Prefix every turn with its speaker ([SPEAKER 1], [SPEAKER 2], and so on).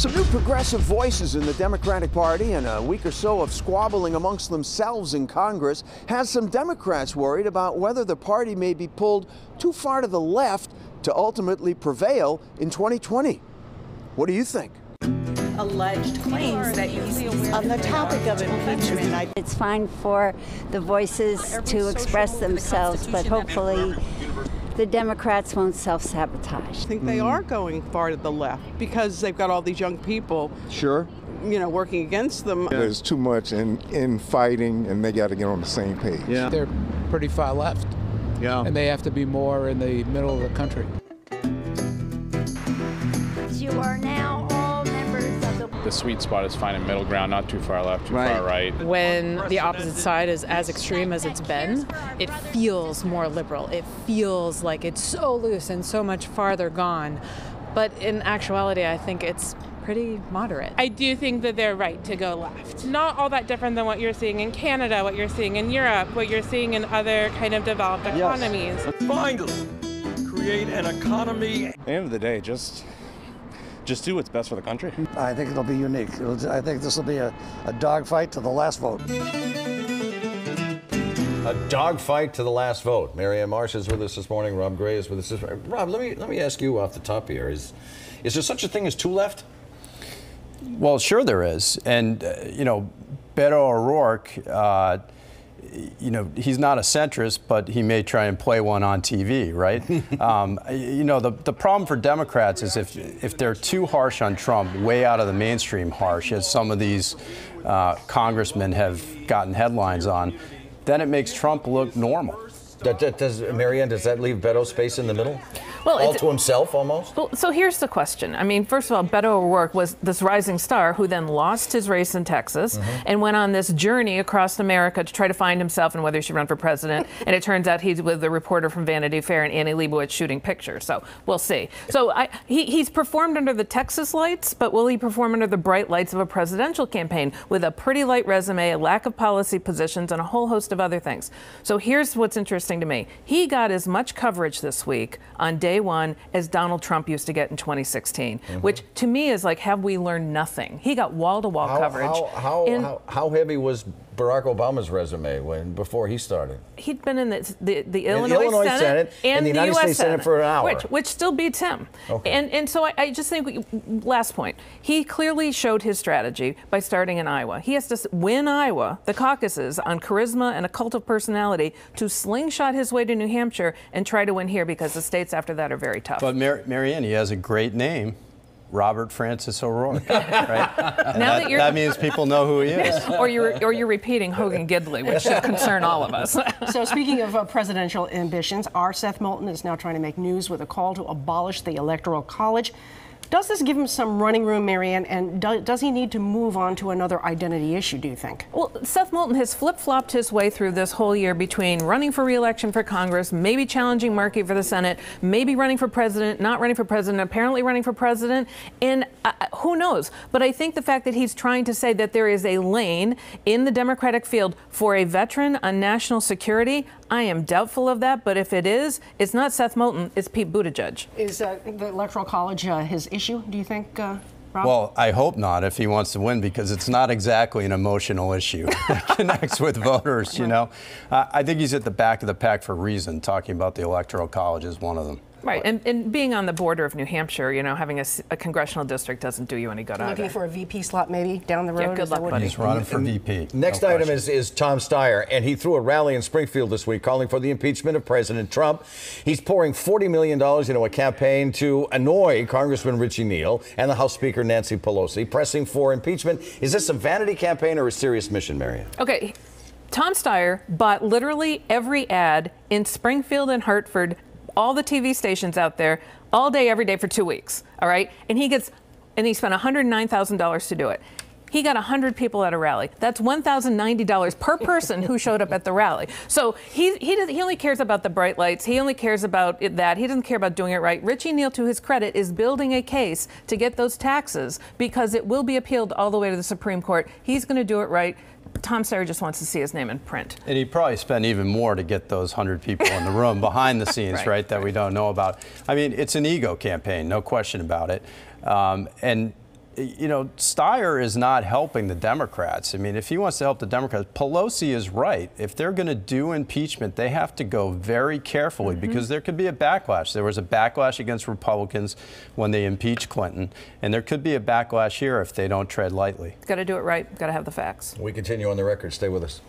[SPEAKER 1] Some new progressive voices in the Democratic Party and a week or so of squabbling amongst themselves in Congress has some Democrats worried about whether the party may be pulled too far to the left to ultimately prevail in 2020. What do you think?
[SPEAKER 2] Alleged claims that you
[SPEAKER 3] on the topic of impeachment.
[SPEAKER 4] It's fine for the voices to express themselves, but hopefully the Democrats won't self-sabotage.
[SPEAKER 3] I think they are going far to the left because they've got all these young people,
[SPEAKER 1] Sure.
[SPEAKER 3] Working against them.
[SPEAKER 5] There's too much in fighting, and they got to get on the same page.
[SPEAKER 6] Yeah.
[SPEAKER 7] They're pretty far left.
[SPEAKER 6] Yeah.
[SPEAKER 7] And they have to be more in the middle of the country.
[SPEAKER 4] You are now all members of
[SPEAKER 8] The sweet spot is finding middle ground, not too far left, too far right.
[SPEAKER 9] When the opposite side is as extreme as it's been, it feels more liberal. It feels like it's so loose and so much farther gone. But in actuality, I think it's pretty moderate.
[SPEAKER 10] I do think that they're right to go left. Not all that different than what you're seeing in Canada, what you're seeing in Europe, what you're seeing in other kind of developed economies.
[SPEAKER 11] Finally, create an economy.
[SPEAKER 12] At the end of the day, just do what's best for the country.
[SPEAKER 13] I think it'll be unique. I think this will be a dogfight to the last vote.
[SPEAKER 14] A dogfight to the last vote. Marianne Marsh is with us this morning. Rob Gray is with us this morning. Rob, let me ask you off the top here. Is there such a thing as two left?
[SPEAKER 15] Well, sure there is. And, Beto O'Rourke, he's not a centrist, but he may try and play one on TV, right? The problem for Democrats is if they're too harsh on Trump, way out of the mainstream harsh, as some of these congressmen have gotten headlines on, then it makes Trump look normal.
[SPEAKER 14] Marianne, does that leave Beto space in the middle?
[SPEAKER 9] Well,
[SPEAKER 14] all to himself, almost?
[SPEAKER 9] Well, so here's the question. I mean, first of all, Beto O'Rourke was this rising star who then lost his race in Texas and went on this journey across America to try to find himself and whether he should run for president. And it turns out he's with a reporter from Vanity Fair and Annie Leibovitz shooting pictures. So we'll see. So he's performed under the Texas lights, but will he perform under the bright lights of a presidential campaign with a pretty light resume, a lack of policy positions, and a whole host of other things? So here's what's interesting to me. He got as much coverage this week on day one as Donald Trump used to get in 2016, which to me is like, have we learned nothing? He got wall-to-wall coverage.
[SPEAKER 14] How heavy was Barack Obama's resume before he started?
[SPEAKER 9] He'd been in the Illinois Senate and the United States Senate
[SPEAKER 14] for an hour,
[SPEAKER 9] which still beats him.
[SPEAKER 14] Okay.
[SPEAKER 9] And so I just think, last point, he clearly showed his strategy by starting in Iowa. He has to win Iowa, the caucuses, on charisma and a cult of personality to slingshot his way to New Hampshire and try to win here because the states after that are very tough.
[SPEAKER 15] But Marianne, he has a great name. Robert Francis O'Rourke, right? That means people know who he is.
[SPEAKER 9] or you're repeating Hogan Gidley, which should concern all of us.
[SPEAKER 2] So speaking of presidential ambitions, our Seth Moulton is now trying to make news with a call to abolish the Electoral College. Does this give him some running room, Marianne, and does he need to move on to another identity issue, do you think?
[SPEAKER 9] Well, Seth Moulton has flip-flopped his way through this whole year between running for re-election for Congress, maybe challenging Markey for the Senate, maybe running for president, not running for president, apparently running for president, and who knows? But I think the fact that he's trying to say that there is a lane in the Democratic field for a veteran on national security, I am doubtful of that, but if it is, it's not Seth Moulton, it's Pete Buttigieg.
[SPEAKER 2] Is the Electoral College his issue, do you think, Rob?
[SPEAKER 15] Well, I hope not if he wants to win, because it's not exactly an emotional issue that connects with voters, I think he's at the back of the pack for a reason. Talking about the Electoral College is one of them.
[SPEAKER 9] Right, and being on the border of New Hampshire, having a congressional district doesn't do you any good either.
[SPEAKER 2] Looking for a VP slot maybe down the road?
[SPEAKER 9] Yeah, good luck, buddy.
[SPEAKER 15] He's running for VP.
[SPEAKER 14] Next item is Tom Steyer, and he threw a rally in Springfield this week calling for the impeachment of President Trump. He's pouring $40 million into a campaign to annoy Congressman Richie Neal and the House Speaker Nancy Pelosi, pressing for impeachment. Is this a vanity campaign or a serious mission, Marianne?
[SPEAKER 9] Okay, Tom Steyer bought literally every ad in Springfield and Hartford, all the TV stations out there, all day, every day for 2 weeks, all right? And he spent $109,000 to do it. He got 100 people at a rally. That's $1,090 per person who showed up at the rally. So he only cares about the bright lights. He only cares about that. He doesn't care about doing it right. Richie Neal, to his credit, is building a case to get those taxes because it will be appealed all the way to the Supreme Court. He's going to do it right. Tom Steyer just wants to see his name in print.
[SPEAKER 15] And he probably spent even more to get those 100 people in the room behind the scenes, right, that we don't know about. I mean, it's an ego campaign, no question about it. And you know, Steyer is not helping the Democrats. I mean, if he wants to help the Democrats, Pelosi is right. If they're going to do impeachment, they have to go very carefully because there could be a backlash. There was a backlash against Republicans when they impeached Clinton, and there could be a backlash here if they don't tread lightly.
[SPEAKER 9] Got to do it right. Got to have the facts.
[SPEAKER 14] We continue on the record. Stay with us.